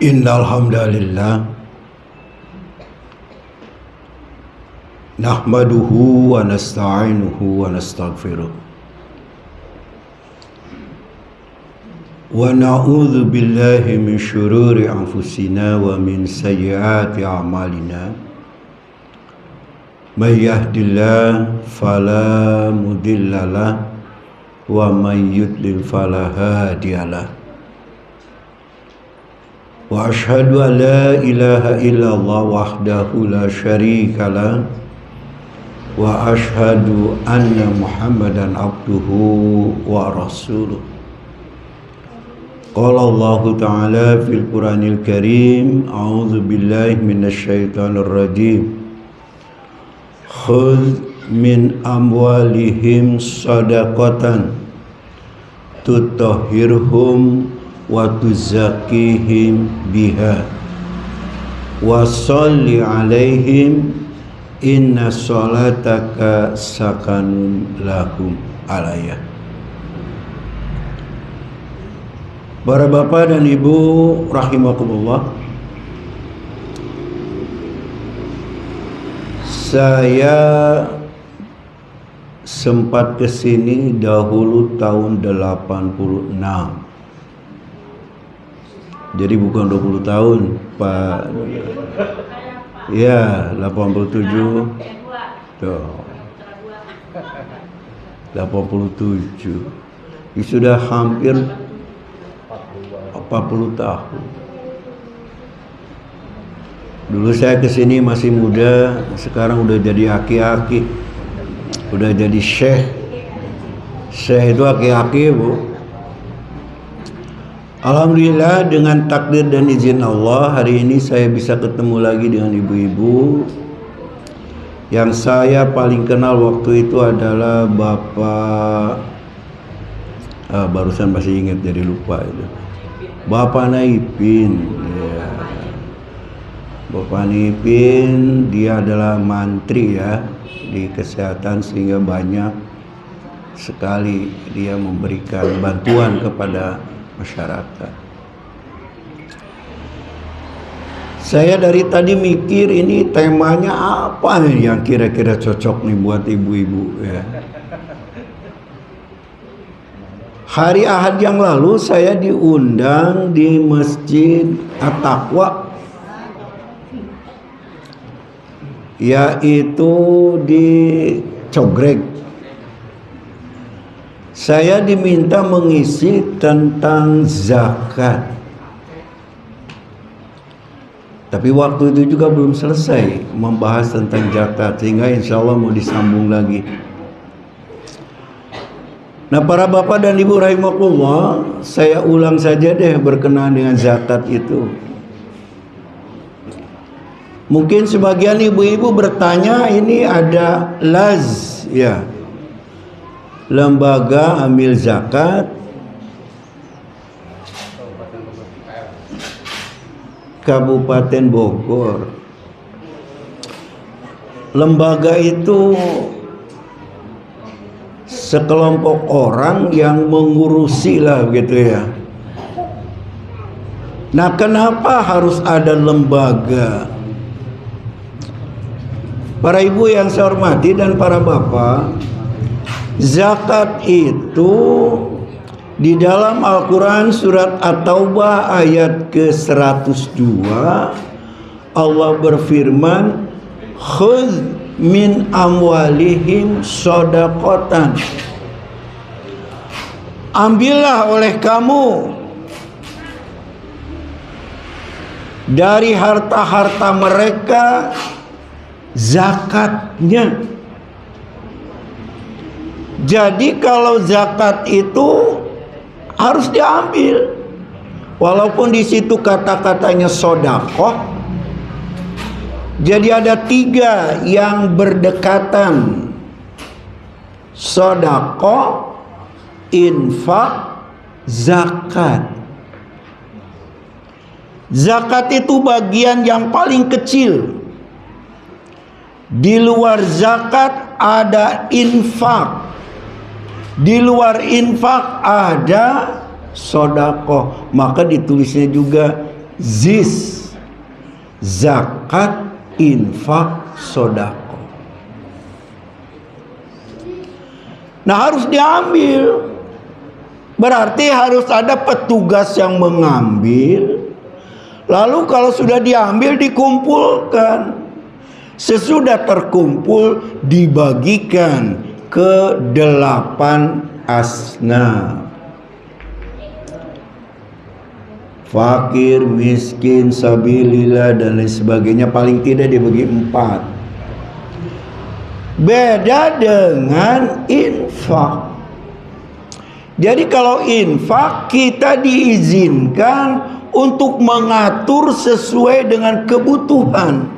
Innal hamdalillah nahmaduhu wa nasta'inuhu wa nastaghfiruh wa na'udzu billahi min syururi anfusina wa min sayyiati a'malina may yahdihillahu fala mudhillalah wa may yudlil fala hadiyalah. Wa ashhadu an la ilaha illallah wahdahu la syarika lah wa ashhadu anna Muhammadan abduhu wa rasuluh. Qala Allah Ta'ala fil Qur'anil Karim, a'udzu billahi minasy syaithanir rajim. Khudz min amwalihim shadaqatan tutahhirhum wa tuzakihim biha wa sholli alaihim inna sholataka sakanun lahum alayah. Para bapak dan ibu rahimakumullah, saya sempat kesini dahulu tahun 86. Jadi bukan 20 tahun, Pak. Ya, 87. Tuh. 87. Ini sudah hampir 40 tahun. Dulu saya kesini masih muda, sekarang udah jadi aki-aki. Udah jadi syekh. Syekh itu aki-aki, Bu. Alhamdulillah dengan takdir dan izin Allah, hari ini saya bisa ketemu lagi dengan ibu-ibu. Yang saya paling kenal waktu itu adalah Bapak, barusan masih ingat jadi lupa itu, Bapak Naipin ya. Bapak Naipin, dia adalah mantri ya di kesehatan, sehingga banyak sekali dia memberikan bantuan kepada masyarakat. Saya dari tadi mikir ini temanya apa nih yang kira-kira cocok nih buat ibu-ibu ya. Hari Ahad yang lalu saya diundang di Masjid At-Taqwa, yaitu di Cogreg. Saya diminta mengisi tentang zakat. Tapi waktu itu juga belum selesai membahas tentang zakat, sehingga insya Allah mau disambung lagi. Nah, para bapak dan ibu rahimakumullah, saya ulang saja deh berkenaan dengan zakat itu. Mungkin sebagian ibu-ibu bertanya, ini ada LAZ ya, Lembaga Amil Zakat Kabupaten Bogor. Lembaga itu sekelompok orang yang mengurusi lah begitu ya. Nah, kenapa harus ada lembaga? Para ibu yang saya hormati dan para bapak, zakat itu di dalam Al-Quran surat At-Taubah ayat ke-102 Allah berfirman, khudz min amwalihim shadaqatan, ambillah oleh kamu dari harta-harta mereka zakatnya. Jadi kalau zakat itu harus diambil, walaupun di situ kata-katanya sodakoh. Jadi ada 3 yang berdekatan: sodakoh, infak, zakat. Zakat itu bagian yang paling kecil. Di luar zakat ada infak. Di luar infak ada sodakoh. Maka ditulisnya juga zis, zakat, infak, sodako. Nah, harus diambil. Berarti harus ada petugas yang mengambil. Lalu kalau sudah diambil, dikumpulkan. Sesudah terkumpul, dibagikan ke 8 asnaf. Fakir, miskin, sabilillah, dan lain sebagainya. Paling tidak dibagi 4. Beda dengan infak. Jadi kalau infak, kita diizinkan untuk mengatur sesuai dengan kebutuhan.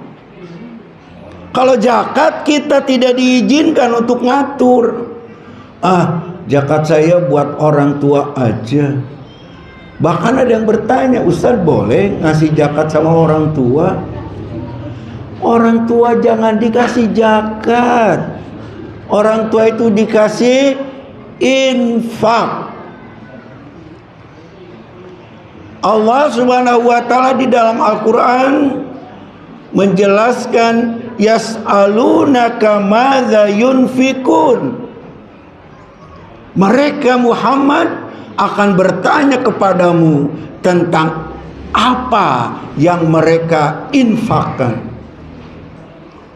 Kalau zakat, kita tidak diizinkan untuk ngatur. Zakat saya buat orang tua aja. Bahkan ada yang bertanya, Ustaz boleh ngasih zakat sama orang tua? Orang tua jangan dikasih zakat. Orang tua itu dikasih infak. Allah Subhanahu wa taala di dalam Al-Qur'an menjelaskan, yas'alunaka madza yunfikun. Mereka Muhammad akan bertanya kepadamu tentang apa yang mereka infakkan.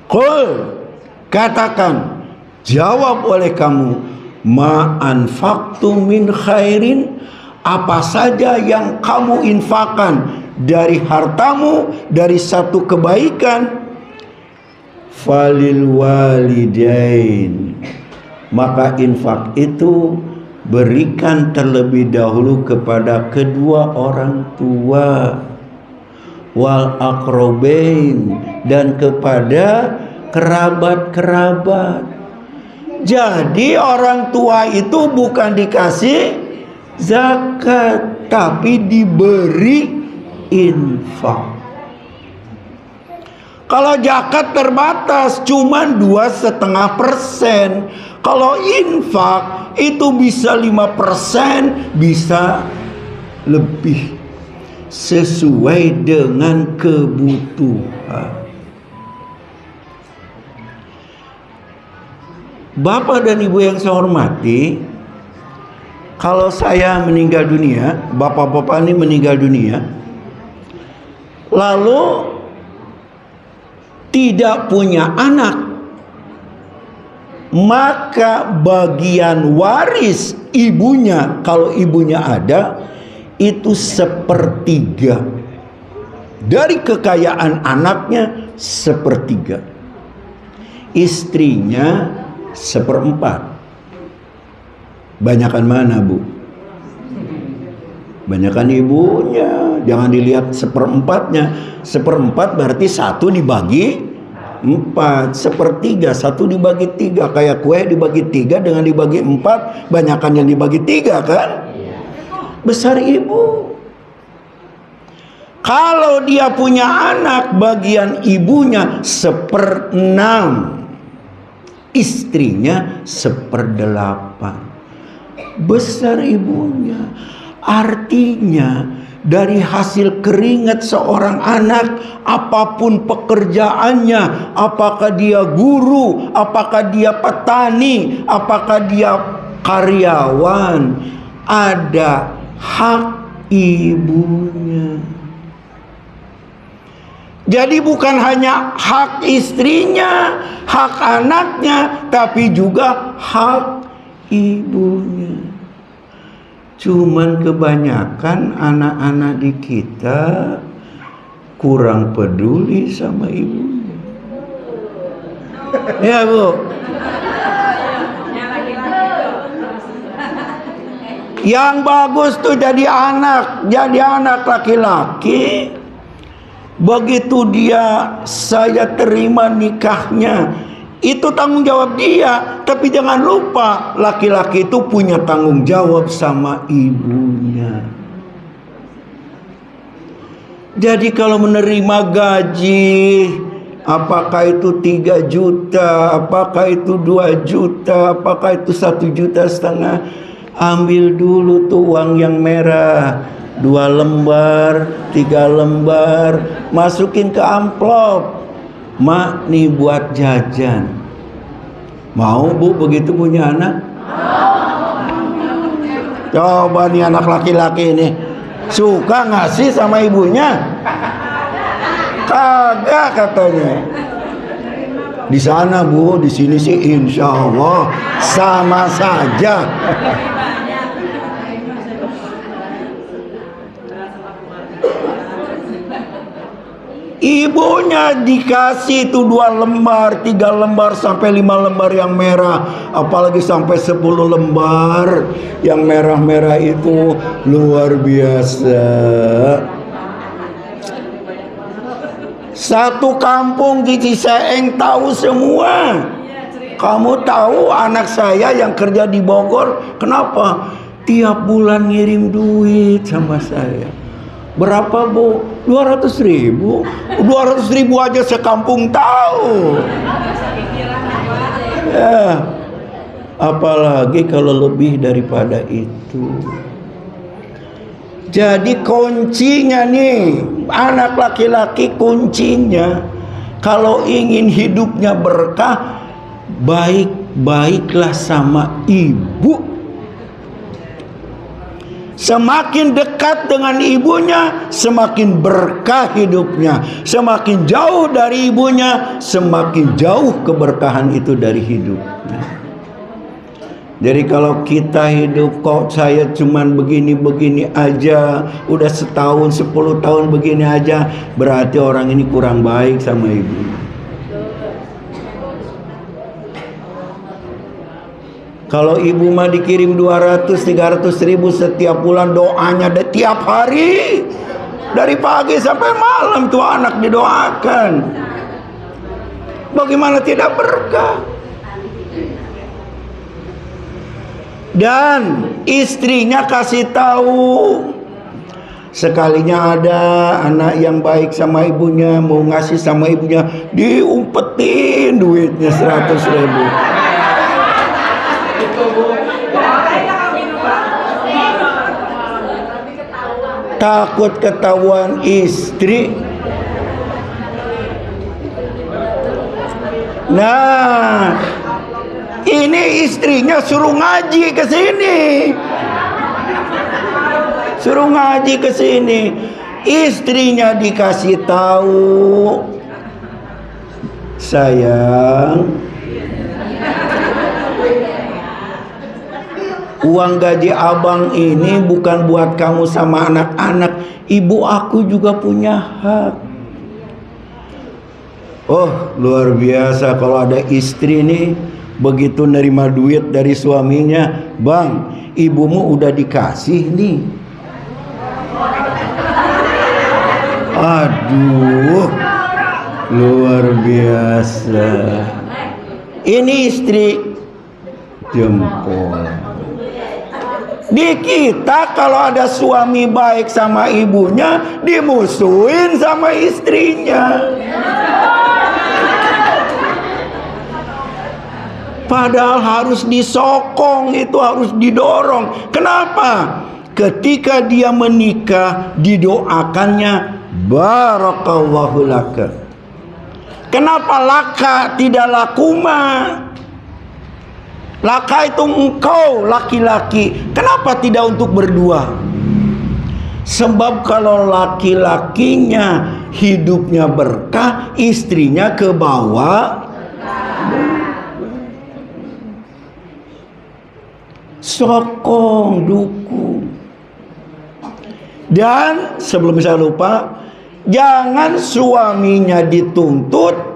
Qul, katakan, jawab oleh kamu, ma anfaqtum min khairin, apa saja yang kamu infakkan dari hartamu, dari satu kebaikan, falil walidain, maka infak itu berikan terlebih dahulu kepada kedua orang tua, wal aqrabain, dan kepada kerabat-kerabat. Jadi orang tua itu bukan dikasih zakat, tapi diberi infak. Kalau zakat terbatas cuman 2,5%. Kalau infak itu bisa 5%, bisa lebih, sesuai dengan kebutuhan. Bapak dan Ibu yang saya hormati, kalau saya meninggal dunia, bapak-bapak ini meninggal dunia, lalu tidak punya anak, maka bagian waris ibunya, kalau ibunya ada, itu 1/3 dari kekayaan anaknya, 1/3. Istrinya 1/4. Banyakan mana, Bu? Banyakan ibunya. Jangan dilihat 1/4-nya. 1/4 berarti 1 dibagi 4. 1/3, 1 dibagi 3. Kayak kue dibagi 3 dengan dibagi 4, banyakan yang dibagi 3 kan? Besar ibu. Kalau dia punya anak, bagian ibunya 1/6. Istrinya 1/8. Besar ibunya. Artinya dari hasil keringat seorang anak, apapun pekerjaannya, apakah dia guru, apakah dia petani, apakah dia karyawan, ada hak ibunya. Jadi bukan hanya hak istrinya, hak anaknya, tapi juga hak ibunya. Cuman kebanyakan anak-anak di kita kurang peduli sama ibunya. Ya, Bu. Yang bagus tuh jadi anak laki-laki. Begitu saya terima nikahnya, itu tanggung jawab dia. Tapi jangan lupa, laki-laki itu punya tanggung jawab sama ibunya. Jadi kalau menerima gaji, apakah itu 3 juta, apakah itu 2 juta, apakah itu 1,5 juta, ambil dulu tuh uang yang merah, 2 lembar, 3 lembar, masukin ke amplop. Mak, nih buat jajan. Mau Bu begitu punya anak? Coba nih anak laki-laki ini suka ngasih sama ibunya? Kagak katanya. Di sana Bu, di sini sih insya Allah sama saja. Ibunya dikasih itu 2 lembar, 3 lembar sampai 5 lembar yang merah, apalagi sampai 10 lembar yang merah-merah itu luar biasa. Satu kampung di Ciseeng tahu semua. Kamu tahu anak saya yang kerja di Bogor, kenapa? Tiap bulan ngirim duit sama saya. Berapa Bu? 200.000. 200.000 aja sekampung tahu. Ya, apalagi kalau lebih daripada itu. Jadi kuncinya nih, anak laki-laki kuncinya, kalau ingin hidupnya berkah, baik-baiklah sama ibu. Semakin dekat dengan ibunya, semakin berkah hidupnya. Semakin jauh dari ibunya, semakin jauh keberkahan itu dari hidupnya. Jadi kalau kita hidup kok saya cuman begini-begini aja, udah setahun 10 tahun begini aja, berarti orang ini kurang baik sama ibu. Kalau ibu mah dikirim 200-300.000 setiap bulan, doanya tiap hari, dari pagi sampai malam tuh anak didoakan. Bagaimana tidak berkah? Dan istrinya kasih tahu, sekalinya ada anak yang baik sama ibunya, mau ngasih sama ibunya, diumpetin duitnya 100.000. Takut ketahuan istri. Nah, ini istrinya suruh ngaji ke sini. Suruh ngaji ke sini. Istrinya dikasih tahu, sayang, uang gaji abang ini bukan buat kamu sama anak-anak. Ibu aku juga punya hak. Oh, luar biasa kalau ada istri nih, begitu nerima duit dari suaminya, bang, ibumu udah dikasih nih. Aduh, luar biasa. Ini istri jempol. Di kita kalau ada suami baik sama ibunya, dimusuhin sama istrinya. Padahal harus disokong, itu harus didorong. Kenapa? Ketika dia menikah, didoakannya barakallahu laka. Kenapa laka tidak lakuma? Laka itu engkau laki-laki. Kenapa tidak untuk berdua? Sebab kalau laki-lakinya hidupnya berkah, istrinya ke bawah. Sokong, dukung. Dan sebelum saya lupa, jangan suaminya dituntut.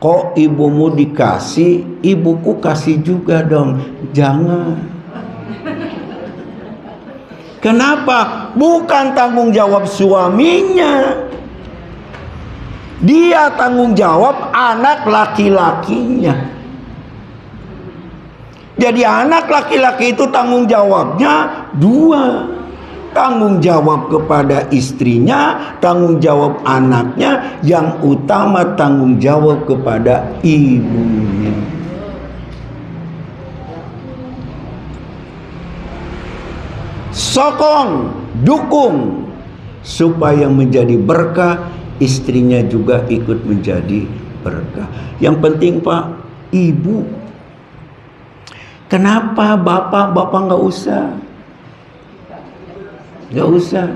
Kok ibumu dikasih, ibuku kasih juga dong. Jangan. Kenapa? Bukan tanggung jawab suaminya. Dia tanggung jawab anak laki-lakinya. Jadi anak laki-laki itu tanggung jawabnya dua. Tanggung jawab kepada istrinya, tanggung jawab anaknya, yang utama tanggung jawab kepada ibunya. Sokong, dukung supaya menjadi berkah, istrinya juga ikut menjadi berkah. Yang penting Pak, ibu. Kenapa bapak nggak usah? Nggak usah.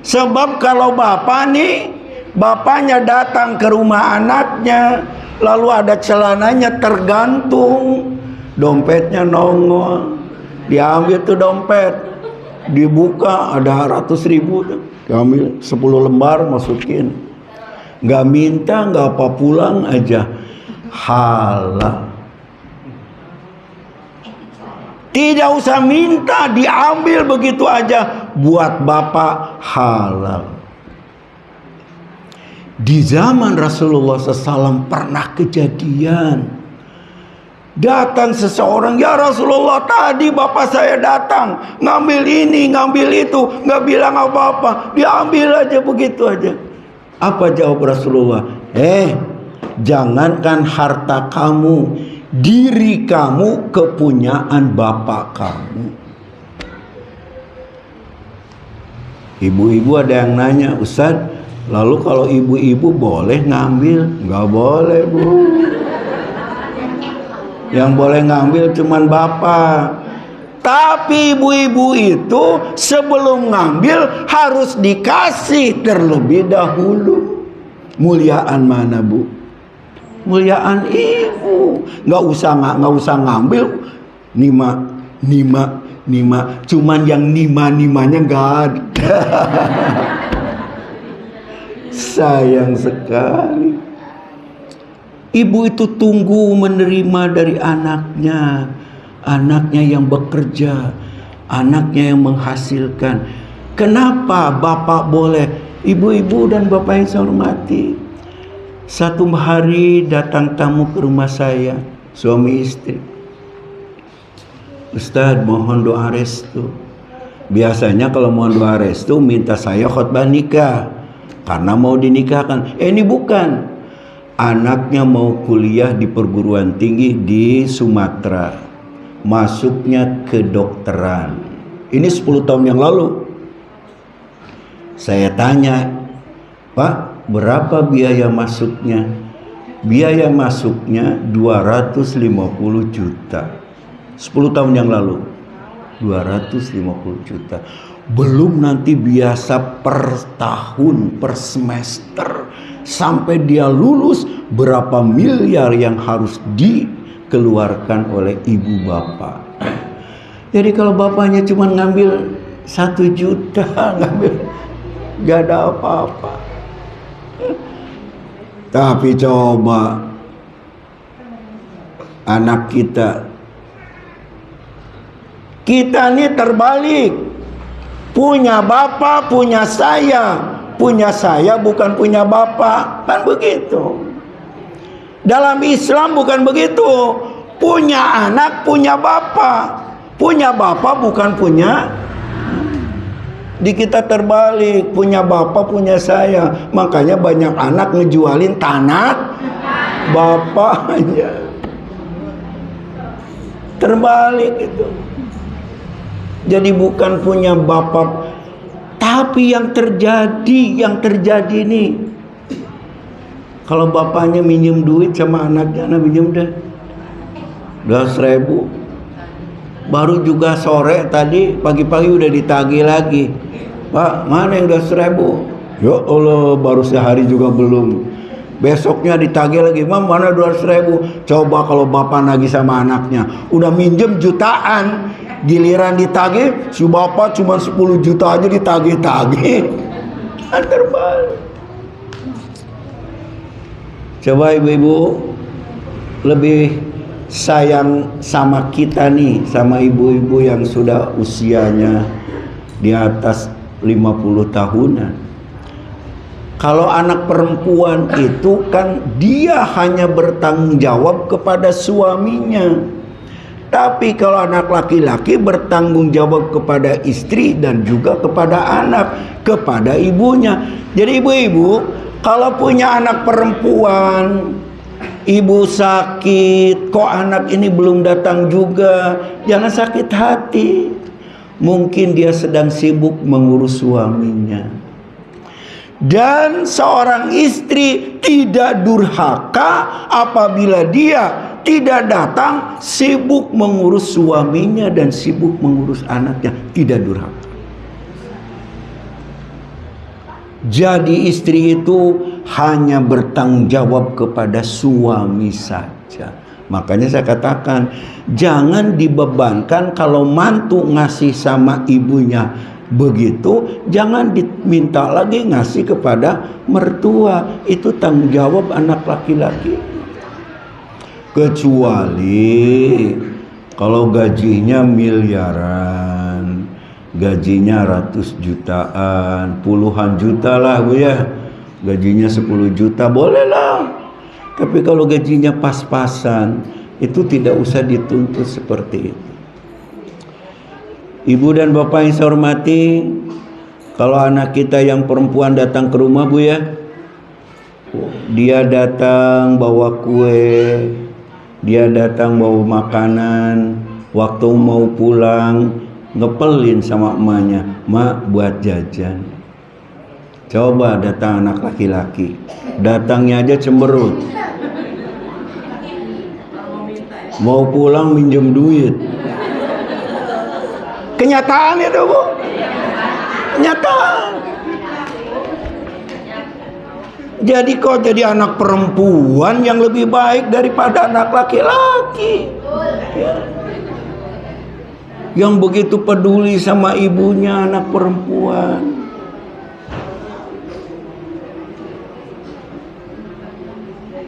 Sebab kalau bapak nih, bapaknya datang ke rumah anaknya, lalu ada celananya tergantung, dompetnya nongol, diambil tuh dompet, dibuka ada 100.000 tuh, diambil 10 lembar masukin, nggak minta, nggak apa, pulang aja, halal. Tidak usah minta, diambil begitu aja, buat bapak halal. Di zaman Rasulullah SAW pernah kejadian, datang seseorang, ya Rasulullah, tadi bapak saya datang, ngambil ini, ngambil itu, nggak bilang apa-apa, diambil aja begitu aja. Apa jawab Rasulullah? Jangankan harta kamu, diri kamu kepunyaan bapak kamu. Ibu-ibu ada yang nanya, Ustaz, lalu kalau ibu-ibu boleh ngambil? Nggak boleh, Bu. Yang boleh ngambil cuman bapak. Tapi ibu-ibu itu sebelum ngambil harus dikasih terlebih dahulu. Muliaan mana, Bu? Muliaan ibu. Nggak usah ngambil nima. Cuman yang nimanya nggak ada. Sayang sekali. Ibu itu tunggu menerima dari anaknya yang bekerja, anaknya yang menghasilkan. Kenapa bapak boleh? Ibu-ibu dan bapak yang saya hormati, satu hari datang tamu ke rumah saya, suami istri. Ustaz, mohon doa restu. Biasanya kalau mohon doa restu minta saya khutbah nikah karena mau dinikahkan. Ini bukan. Anaknya mau kuliah di perguruan tinggi di Sumatera, masuknya ke dokteran. Ini 10 tahun yang lalu. Saya tanya, Pak, berapa biaya masuknya? Biaya masuknya 250 juta. 10 tahun yang lalu 250 juta. Belum nanti biasa per tahun, per semester, sampai dia lulus berapa miliar yang harus dikeluarkan oleh ibu bapak. Jadi kalau bapaknya cuma ngambil 1 juta, ngambil, gak ada apa-apa. Tapi coba anak kita ini terbalik. Punya bapak, punya saya bukan punya bapak, kan begitu. Dalam Islam bukan begitu. Punya anak, punya bapak. Punya bapak bukan punya. Di kita terbalik, punya bapak, punya saya. Makanya banyak anak ngejualin tanah bapaknya. Terbalik itu. Jadi bukan punya bapak. Tapi yang terjadi nih, kalau bapaknya minjem duit sama anaknya, anak minjem dah 200.000. Baru juga sore tadi, pagi-pagi udah ditagih lagi. Pak, mana yang 200.000? Ya Allah, baru sehari juga belum. Besoknya ditagih lagi, Mam, mana 200.000? Coba kalau bapak nagih sama anaknya, udah minjem jutaan, giliran ditagih, si bapak cuma 10 juta aja ditagih-tagih. Terbalik. Coba ibu-ibu lebih sayang sama kita nih, sama ibu-ibu yang sudah usianya di atas 50 tahunan. Kalau anak perempuan itu kan dia hanya bertanggung jawab kepada suaminya. Tapi kalau anak laki-laki bertanggung jawab kepada istri dan juga kepada anak, kepada ibunya. Jadi ibu-ibu, kalau punya anak perempuan, ibu sakit, kok anak ini belum datang juga, jangan sakit hati. Mungkin dia sedang sibuk mengurus suaminya. Dan seorang istri tidak durhaka apabila dia tidak datang, sibuk mengurus suaminya dan sibuk mengurus anaknya. Tidak durhaka. Jadi istri itu hanya bertanggung jawab kepada suami saja. Makanya saya katakan, jangan dibebankan kalau mantu ngasih sama ibunya begitu, jangan diminta lagi ngasih kepada mertua. Itu tanggung jawab anak laki-laki. Kecuali kalau gajinya miliaran, gajinya ratus jutaan, puluhan juta lah Bu ya. Gajinya 10 juta bolehlah. Tapi kalau gajinya pas-pasan, itu tidak usah dituntut seperti itu. Ibu dan bapak yang saya hormati, kalau anak kita yang perempuan datang ke rumah Bu ya, dia datang bawa kue, dia datang bawa makanan, waktu mau pulang ngepelin sama emaknya, "Mak, buat jajan." Coba datang anak laki-laki, datangnya aja cemberut, mau pulang minjem duit. Kenyataan itu Bu, kenyataan. Jadi kok jadi anak perempuan yang lebih baik daripada anak laki-laki ya. Yang begitu peduli sama ibunya, anak perempuan.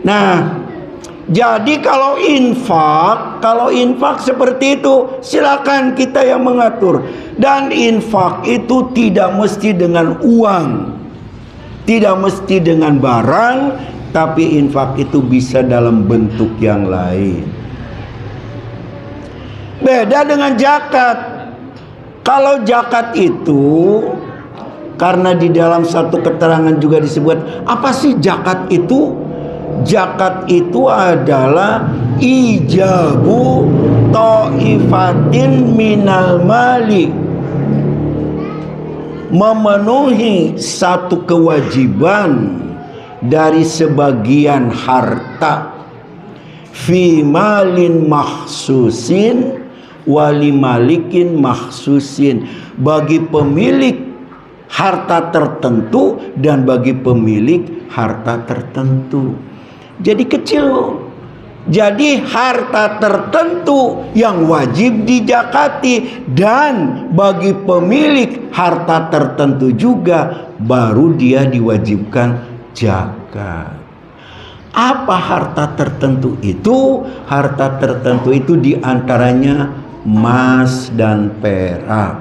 Nah, jadi kalau infak seperti itu, silakan kita yang mengatur. Dan infak itu tidak mesti dengan uang, tidak mesti dengan barang, tapi infak itu bisa dalam bentuk yang lain. Beda dengan zakat. Kalau zakat itu, karena di dalam satu keterangan juga disebut, apa sih zakat itu? Zakat itu adalah ijabu ta'ifatin minal mali, memenuhi satu kewajiban dari sebagian harta, fi malin mahsusin wali malikin mahsusin, bagi pemilik harta tertentu dan bagi pemilik harta tertentu. Jadi kecil. Jadi harta tertentu yang wajib dizakati, dan bagi pemilik harta tertentu juga baru dia diwajibkan zakat. Apa harta tertentu itu? Harta tertentu itu diantaranya emas dan perak.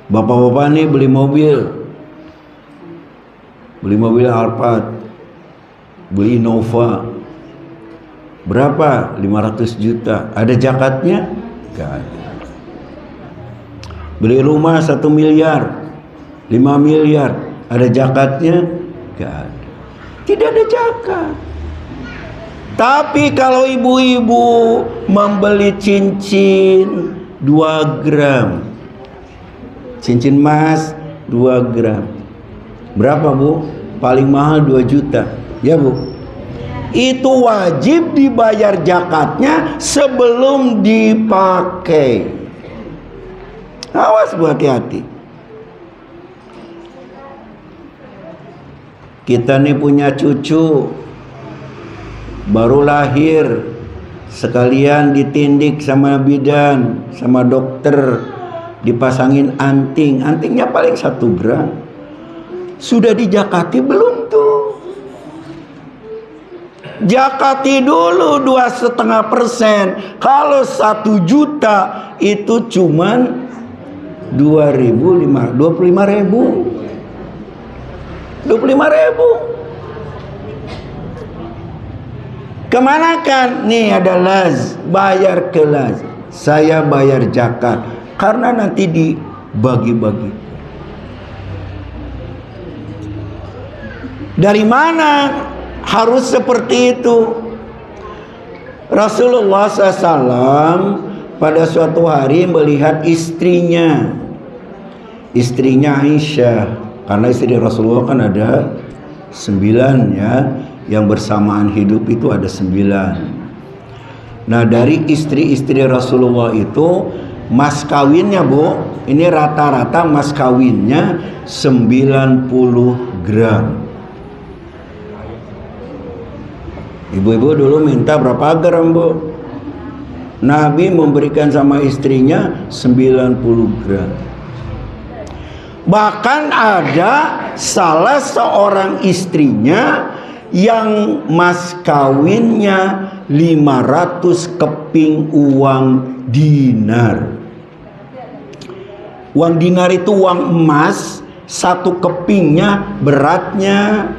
Bapak-bapak nih beli mobil Alphard, beli Innova, berapa? 500 juta. Ada zakatnya? Gak ada. Beli rumah 1 miliar, 5 miliar, ada zakatnya? Gak ada. Tidak ada zakat. Tapi kalau ibu-ibu membeli cincin 2 gram, cincin emas 2 gram, berapa Bu? Paling mahal 2 juta. Ya Bu? Itu wajib dibayar zakatnya sebelum dipakai. Awas Bu, hati-hati. Kita nih punya cucu baru lahir, sekalian ditindik sama bidan, sama dokter, dipasangin anting. Antingnya paling 1 gram. Sudah dijakati belum tuh? Jakati dulu 2,5%. Kalau 1 juta itu cuman 25.000. Kemana kan? Nih ada laz, bayar ke laz. Saya bayar zakat karena nanti dibagi-bagi. Dari mana harus seperti itu? Rasulullah SAW pada suatu hari melihat istrinya Aisyah, karena istri Rasulullah kan ada 9 ya, yang bersamaan hidup itu ada 9. Nah, dari istri-istri Rasulullah itu mas kawinnya, Bu, ini rata-rata mas kawinnya 90 gram. Ibu-ibu dulu minta berapa gram, Bu? Nabi memberikan sama istrinya 90 gram. Bahkan ada salah seorang istrinya yang mas kawinnya 500 keping uang dinar. Uang dinar itu uang emas, 1 kepingnya beratnya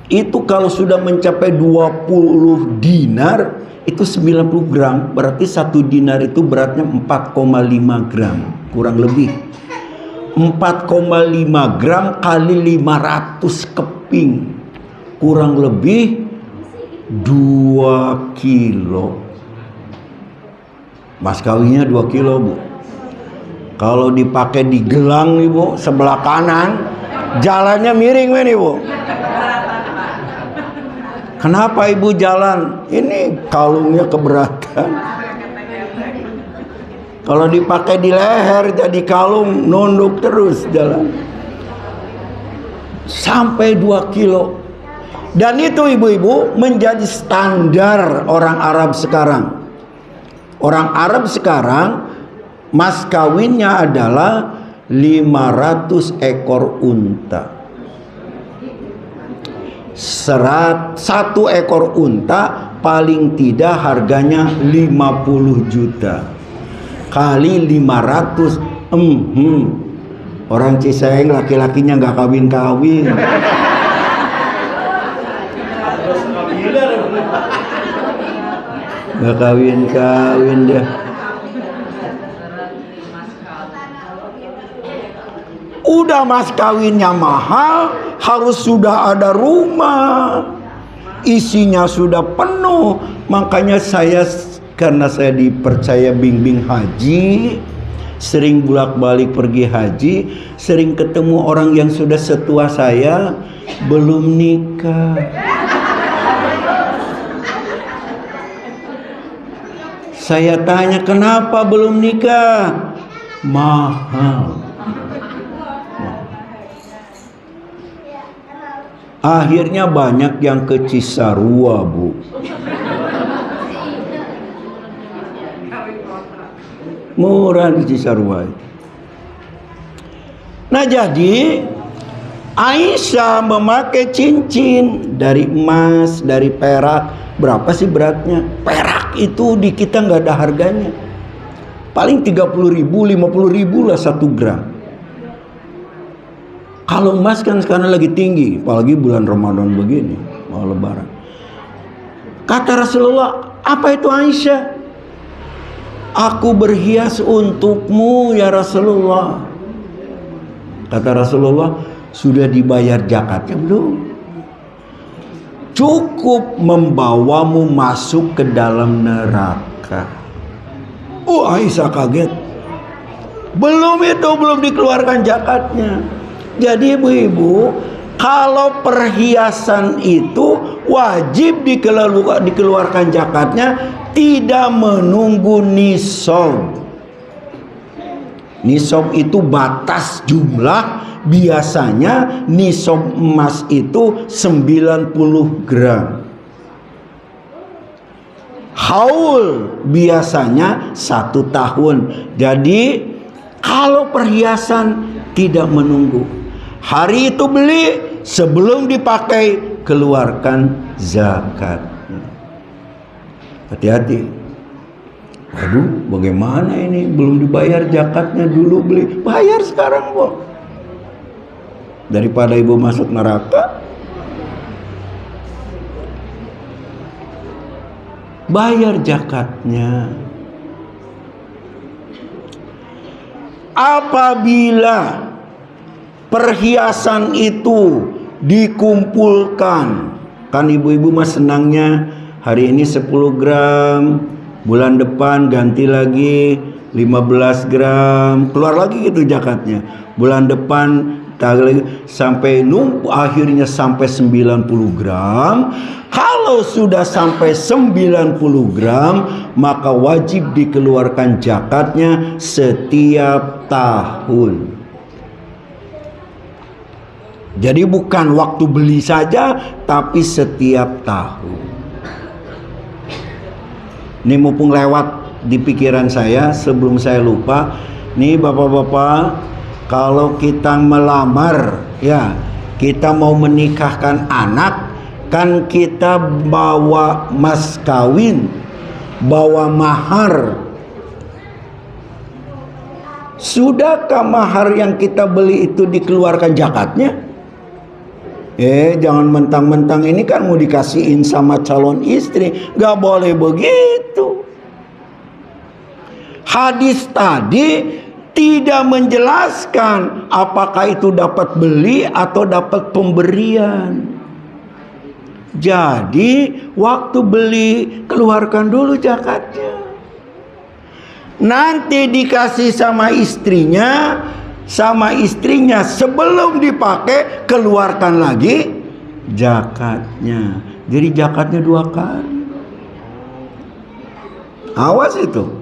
itu kalau sudah mencapai 20 dinar itu 90 gram, berarti 1 dinar itu beratnya 4,5 gram, kurang lebih 4,5 gram kali 500 keping, kurang lebih 2 kilo. Mas kawinnya 2 kilo, Bu. Kalau dipakai di gelang nih, Bu, sebelah kanan jalannya miring nih, Bu. Kenapa ibu jalan? Ini kalungnya keberatan. Kalau dipakai di leher jadi kalung, nunduk terus jalan. Sampai 2 kilo. Dan itu ibu-ibu menjadi standar orang Arab sekarang. Orang Arab sekarang mas kawinnya adalah 500 ekor unta. 1 ekor unta paling tidak harganya 50 juta kali 500. Orang Ciseeng laki-lakinya nggak kawin-kawin. Nggak kawin-kawin deh. Udah mas kawinnya mahal, harus sudah ada rumah, isinya sudah penuh. Makanya karena saya dipercaya bimbing haji, sering bolak-balik pergi haji, sering ketemu orang yang sudah setua saya belum nikah. Saya tanya, kenapa belum nikah? Mahal. Akhirnya banyak yang ke Cisarua, Bu. Murah di Cisarua. Nah, jadi Aisyah memakai cincin dari emas, dari perak. Berapa sih beratnya? Perak itu di kita nggak ada harganya. Paling 30.000, 50.000 lah 1 gram. Kalau emas kan sekarang lagi tinggi, apalagi bulan Ramadan begini, mau lebaran. Kata Rasulullah, apa itu Aisyah? Aku berhias untukmu ya Rasulullah. Kata Rasulullah, sudah dibayar zakatnya belum? Cukup membawamu masuk ke dalam neraka. Aisyah kaget. Belum dikeluarkan zakatnya. Jadi ibu-ibu, kalau perhiasan itu wajib dikeluarkan zakatnya, tidak menunggu nisab. Nisab itu batas jumlah, biasanya nisab emas itu 90 gram. Haul biasanya 1 tahun. Jadi kalau perhiasan tidak menunggu. Hari itu beli, sebelum dipakai keluarkan zakat. Hati-hati. Waduh, bagaimana ini? Belum dibayar zakatnya, dulu beli. Bayar sekarang, Bu. Daripada ibu masuk neraka, bayar zakatnya. Apabila perhiasan itu dikumpulkan, kan ibu-ibu mah senangnya hari ini 10 gram, bulan depan ganti lagi 15 gram, keluar lagi gitu zakatnya. Bulan depan sampai akhirnya sampai 90 gram. Kalau sudah sampai 90 gram, maka wajib dikeluarkan zakatnya setiap tahun. Jadi bukan waktu beli saja, tapi setiap tahun. Ini mumpung lewat di pikiran saya, sebelum saya lupa, nih bapak-bapak, kalau kita melamar, ya, kita mau menikahkan anak, kan kita bawa mas kawin, bawa mahar. Sudahkah mahar yang kita beli itu dikeluarkan zakatnya? Jangan mentang-mentang ini kan mau dikasihin sama calon istri. Gak boleh begitu. Hadis tadi tidak menjelaskan apakah itu dapat beli atau dapat pemberian. Jadi waktu beli keluarkan dulu zakatnya. Nanti dikasih sama istrinya, sebelum dipakai keluarkan lagi zakatnya. Jadi zakatnya 2 kali. Awas itu.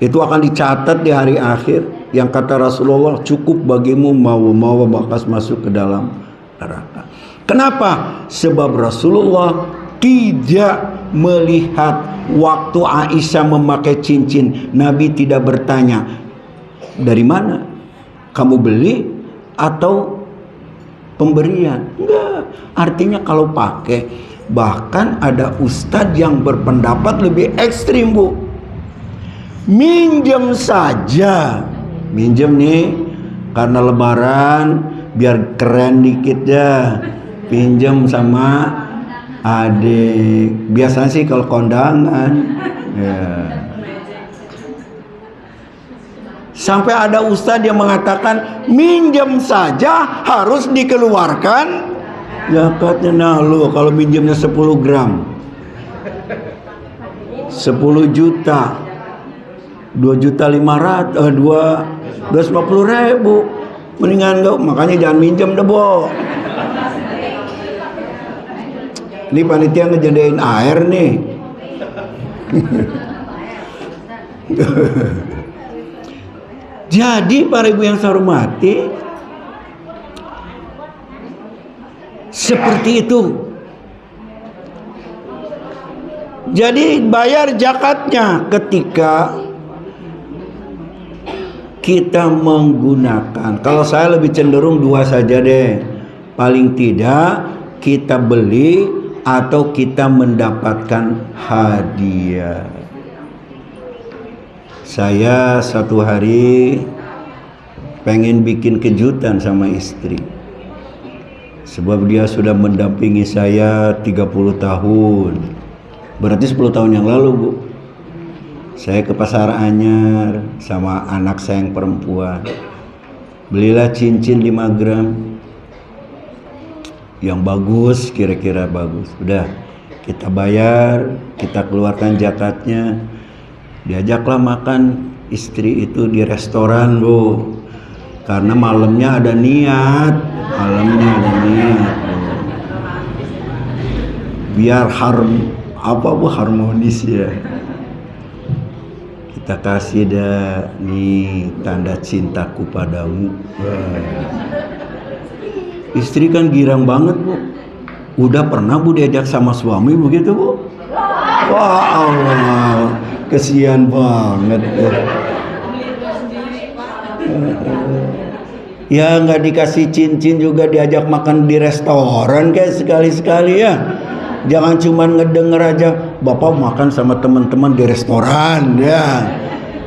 Itu akan dicatat di hari akhir, yang kata Rasulullah, cukup bagimu mau bakas masuk ke dalam neraka. Kenapa? Sebab Rasulullah tidak melihat waktu Aisyah memakai cincin. Nabi tidak bertanya, dari mana? Kamu beli atau pemberian? Enggak. Artinya kalau pakai, bahkan ada ustadz yang berpendapat lebih ekstrim, Bu. Minjem saja. Minjem nih karena lebaran biar keren dikit ya. Pinjam sama adik. Biasanya sih kalau kondangan. Ya. Sampai ada ustadz yang mengatakan minjem saja harus dikeluarkan zakatnya. Nah lu kalau minjemnya 10 gram 10 juta 2.500.000 250.000, mendingan enggak, makanya jangan minjem deh, Bo. Ini panitia ngejadain air nih. Jadi para ibu yang saya hormati, seperti itu. Jadi bayar zakatnya ketika kita menggunakan. Kalau saya lebih cenderung 2 saja deh. Paling tidak kita beli atau kita mendapatkan hadiah. Saya satu hari pengen bikin kejutan sama istri. Sebab dia sudah mendampingi saya 30 tahun. Berarti 10 tahun yang lalu, Bu. Saya ke pasar Anyar sama anak saya yang perempuan. Belilah cincin 5 gram. Yang bagus, kira-kira bagus. Udah, kita bayar, kita keluarkan zakatnya. Diajaklah makan istri itu di restoran, Bu. Karena malamnya ada niat. Bu. Biar harmonis ya. Kita kasih dah nih tanda cintaku padamu. Istri kan girang banget, Bu. Udah pernah, Bu, diajak sama suami begitu, Bu? Wah Allah, kesian banget. Ya nggak dikasih cincin juga diajak makan di restoran kayak sekali-sekali ya. Jangan cuma ngedenger aja, Bapak makan sama teman-teman di restoran ya.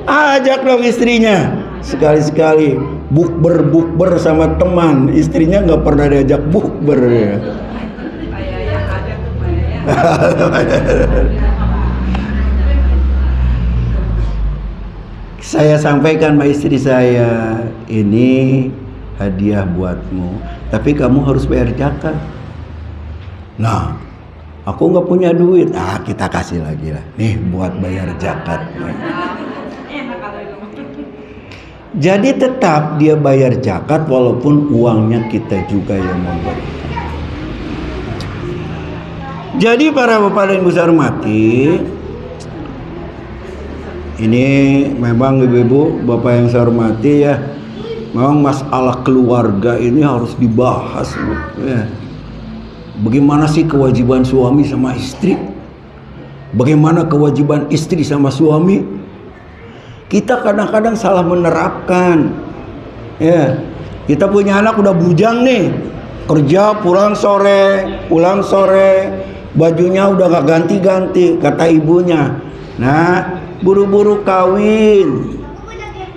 Ajak dong istrinya sekali-sekali bukber sama teman. Istrinya nggak pernah diajak bukber ya. Saya sampaikan sama istri saya, ini hadiah buatmu, tapi kamu harus bayar zakat. Nah, Aku nggak punya duit. Ah, kita kasih lagi lah. Nih buat bayar zakat. Jadi tetap dia bayar zakat walaupun uangnya kita juga yang memberikan. Jadi para bapak dan ibu saya hormati, ini memang ibu-ibu, bapak yang saya hormati ya, memang masalah keluarga ini harus dibahas ya. Bagaimana sih kewajiban suami sama istri? Bagaimana kewajiban istri sama suami? Kita kadang-kadang salah menerapkan. Ya, kita punya anak udah bujang nih, kerja pulang sore, bajunya udah gak ganti-ganti, kata ibunya. Nah, buru-buru kawin,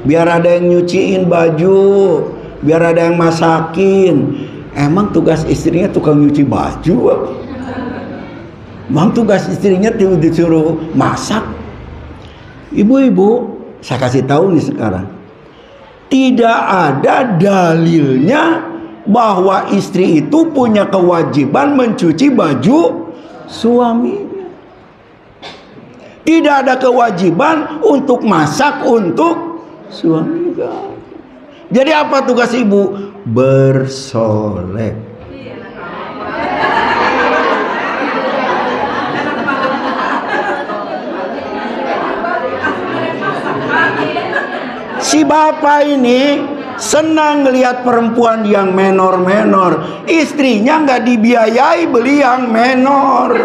biar ada yang nyuciin baju, biar ada yang masakin. Emang tugas istrinya tukang nyuci baju? Emang tugas istrinya disuruh masak? Ibu-ibu, saya kasih tahu nih sekarang, tidak ada dalilnya bahwa istri itu punya kewajiban mencuci baju suaminya. Tidak ada kewajiban untuk masak untuk suaminya. Jadi apa tugas ibu? Bersolek. Si bapak ini senang ngelihat perempuan yang menor-menor, istrinya nggak dibiayai beli yang menor.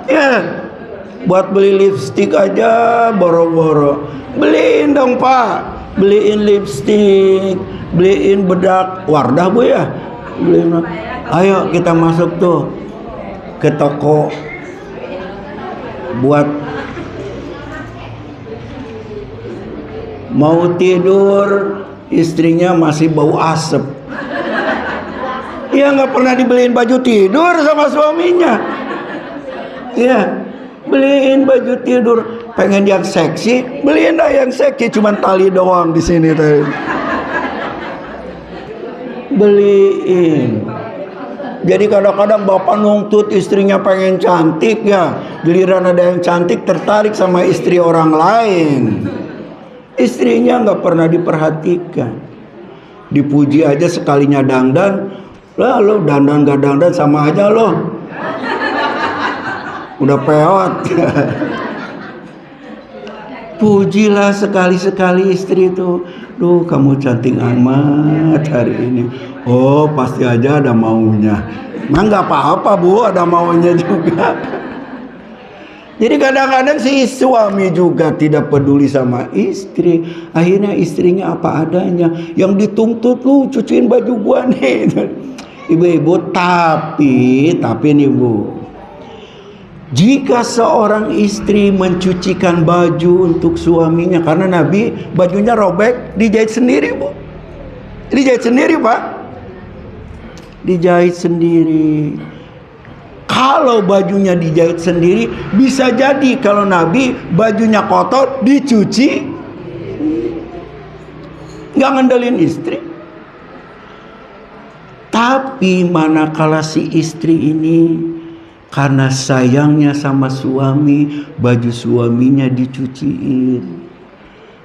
Ya, buat beli lipstik aja boro-boro. Beliin dong pak, beliin lipstik, beliin bedak Wardah bu ya. Beliin. Ayo kita masuk tuh ke toko buat mau tidur, istrinya masih bau asap. Dia nggak pernah dibeliin baju tidur sama suaminya. Ya, beliin baju tidur. Pengen yang seksi, beliin dah yang seksi. Cuman tali doang di sini tadi. Beliin. Jadi kadang-kadang bapak nuntut istrinya pengen cantik ya. Giliran ada yang cantik tertarik sama istri orang lain. Istrinya nggak pernah diperhatikan. Dipuji aja sekalinya dandan. Lah lo dandan gak dandan sama aja lo. Udah peot. Pujilah sekali-sekali istri itu. Duh kamu cantik amat hari ini. Oh pasti aja ada maunya. Emang gak apa-apa bu, ada maunya juga. Jadi kadang-kadang si suami juga tidak peduli sama istri. Akhirnya istrinya apa adanya. Yang dituntut lu cuciin baju gua nih. Ibu-ibu tapi nih bu, jika seorang istri mencucikan baju untuk suaminya, karena Nabi bajunya robek dijahit sendiri bu. Dijahit sendiri pak. Dijahit sendiri. Kalau bajunya dijahit sendiri, bisa jadi kalau Nabi bajunya kotor dicuci, nggak ngandelin istri. Tapi manakala si istri ini karena sayangnya sama suami, baju suaminya dicuciin.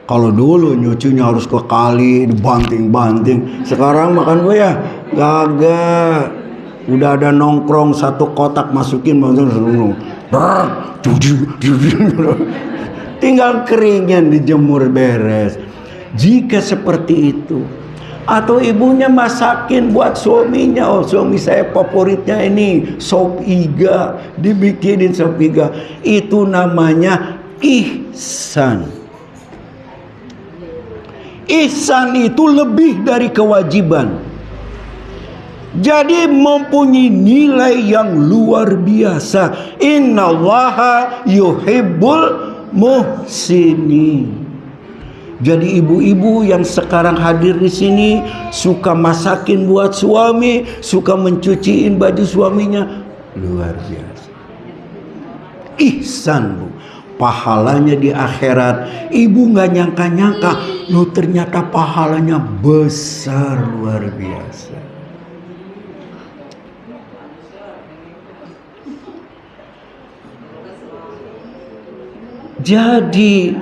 Kalau dulu nyucinya harus ke kali, dibanting-banting. Sekarang makan gue ya, gagak. Udah ada nongkrong satu kotak masukin, tinggal keringnya dijemur beres. Jika seperti itu, atau ibunya masakin buat suaminya, oh suami saya favoritnya ini sop iga, dibikinin sop iga, itu namanya ihsan. Ihsan itu lebih dari kewajiban. Jadi mempunyai nilai yang luar biasa. Innallaha yuhibbul muhsinin. Jadi ibu-ibu yang sekarang hadir di sini suka masakin buat suami, suka mencuciin baju suaminya, luar biasa. Ihsan bu, pahalanya di akhirat. Ibu nggak nyangka-nyangka, lo ternyata pahalanya besar luar biasa. Jadi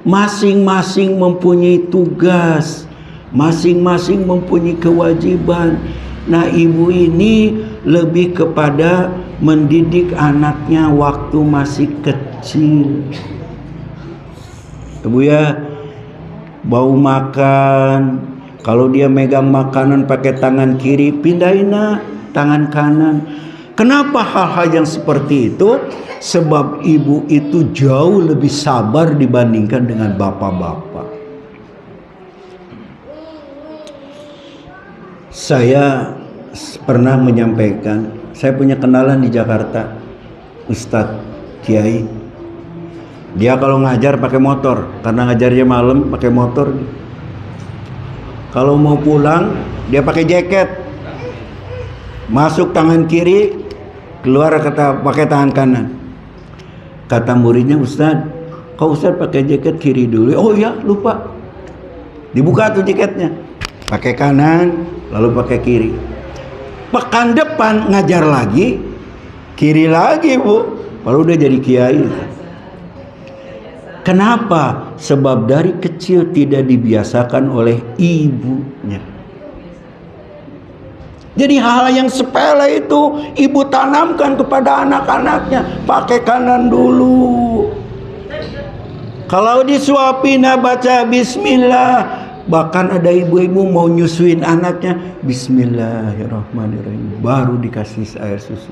masing-masing mempunyai tugas, masing-masing mempunyai kewajiban. Nah, ibu ini lebih kepada mendidik anaknya waktu masih kecil. Ibu ya, bau makan, kalau dia megang makanan pakai tangan kiri, pindahin tangan kanan. Kenapa hal-hal yang seperti itu? Sebab ibu itu jauh lebih sabar dibandingkan dengan bapak-bapak. Saya pernah menyampaikan, saya punya kenalan di Jakarta, Ustadz Kiai. Dia kalau ngajar pakai motor, karena ngajarnya malam pakai motor. Kalau mau pulang, dia pakai jaket, masuk tangan kiri, keluar pakai tangan kanan. Kata muridnya, Ustadz, kok Ustadz pakai jaket kiri dulu? Oh ya, lupa. Dibuka tuh jaketnya, pakai kanan, lalu pakai kiri. Pekan depan ngajar lagi, kiri lagi bu. Kalau udah jadi kiai. Kenapa? Sebab dari kecil tidak dibiasakan oleh ibunya. Jadi hal yang sepele itu ibu tanamkan kepada anak-anaknya. Pakai kanan dulu. Kalau disuapin baca bismillah. Bahkan ada ibu-ibu mau nyusuin anaknya, bismillahirrahmanirrahim, baru dikasih air susu.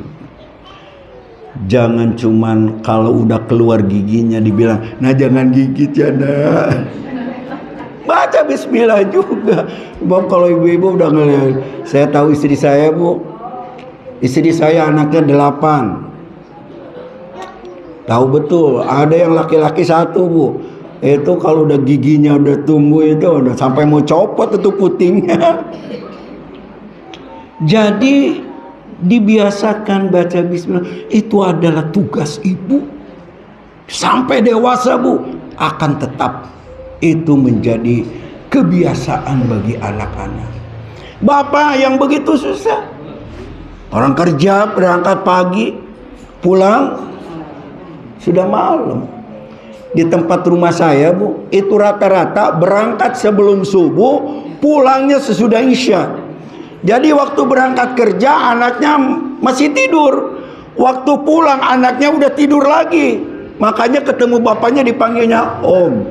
Jangan cuman kalau udah keluar giginya dibilang, nah jangan gigit ya nak. Baca bismillah juga. Bang, kalau ibu-ibu udah ngeliat, saya tahu istri saya bu, istri saya anaknya 8. Tahu betul, ada yang laki-laki 1 bu. Itu kalau udah giginya udah tumbuh itu udah sampai mau copot itu putingnya. Jadi dibiasakan baca bismillah, itu adalah tugas ibu. Sampai dewasa bu, akan tetap itu menjadi kebiasaan bagi anak-anak. Bapak yang begitu susah, orang kerja berangkat pagi, pulang sudah malam. Di tempat rumah saya bu, itu rata-rata berangkat sebelum subuh, pulangnya sesudah isya. Jadi waktu berangkat kerja anaknya masih tidur, waktu pulang anaknya udah tidur lagi. Makanya ketemu bapaknya dipanggilnya om.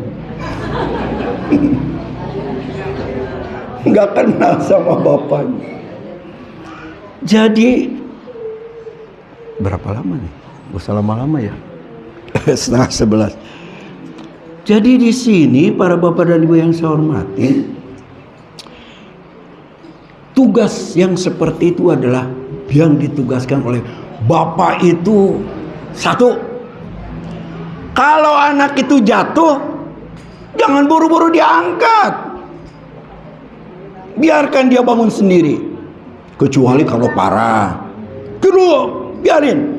Nggak kenal sama bapaknya. Jadi berapa lama nih? Usah lama-lama ya. 10:30. Jadi di sini para bapak dan ibu yang saya hormati, tugas yang seperti itu adalah yang ditugaskan oleh bapak itu. 1, kalau anak itu jatuh, jangan buru-buru diangkat. Biarkan dia bangun sendiri. Kecuali kalau parah. Kedua, biarin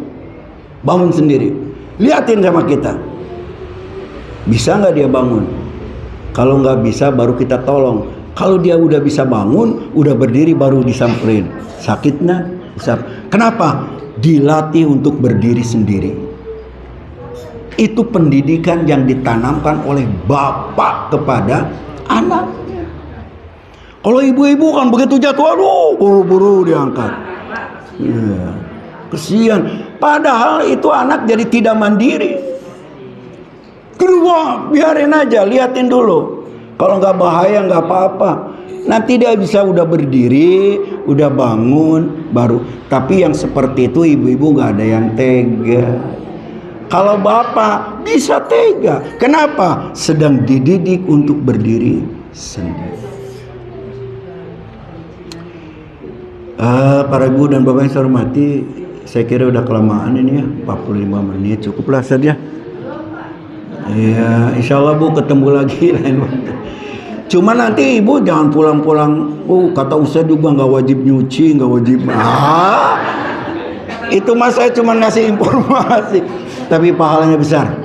bangun sendiri. Liatin sama kita, bisa nggak dia bangun. Kalau nggak bisa baru kita tolong. Kalau dia udah bisa bangun, udah berdiri, baru disamperin. Sakitnya? Kenapa? Dilatih untuk berdiri sendiri. Itu pendidikan yang ditanamkan oleh bapak kepada anak. Kalau ibu-ibu kan begitu jatuh, aduh, buru-buru diangkat. Ya, kesian. Padahal itu anak jadi tidak mandiri. Kedua, biarin aja, liatin dulu. Kalau nggak bahaya nggak apa-apa. Nanti dia bisa udah berdiri, udah bangun, baru. Tapi yang seperti itu ibu-ibu nggak ada yang tega. Kalau bapak bisa tega. Kenapa? Sedang dididik untuk berdiri sendiri. Para ibu dan bapak yang saya hormati, saya kira udah kelamaan ini ya, 45 menit cukuplah saja. Ya, insya Allah bu ketemu lagi lain waktu. Cuma nanti ibu jangan pulang-pulang. Kata Ustaz juga nggak wajib nyuci, nggak wajib. Itu mas saya cuma ngasih informasi, tapi pahalanya besar.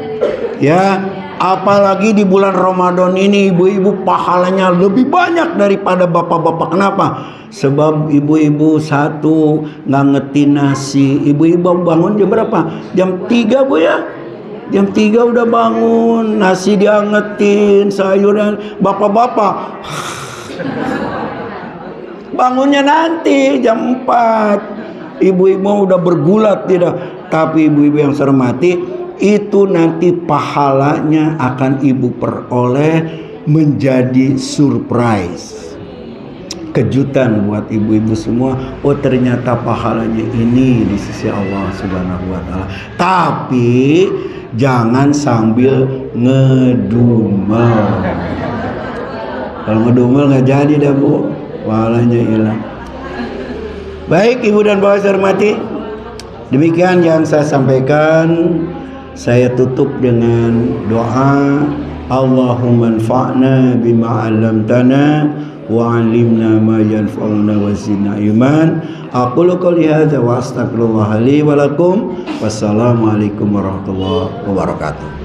Ya, apalagi di bulan Ramadan ini ibu-ibu pahalanya lebih banyak daripada bapak-bapak. Kenapa? Sebab ibu-ibu 1 nggak ngerti nasi. Ibu-ibu bangun jam berapa? Jam 3 bu ya. Jam 3 udah bangun, nasi diangetin, sayuran. Bapak-bapak bangunnya nanti jam 4. Ibu-ibu udah bergulat tidak. Tapi ibu-ibu yang saya hormati, itu nanti pahalanya akan ibu peroleh menjadi surprise, kejutan buat ibu-ibu semua. Oh, ternyata pahalanya ini di sisi Allah Subhanahu wa taala. Tapi jangan sambil ngedumel. Kalau ngedumel nggak jadi dah, Bu, pahalanya hilang. Baik ibu dan bapak saya hormati, demikian yang saya sampaikan. Saya tutup dengan doa, Allahumma anfa'na bima 'allamtana wa 'allimna ma yanfa'una wa zidna ilman. Aqulu qouli hadza wa astaghfirullah li wa lakum. Wassalamualaikum warahmatullahi wabarakatuh.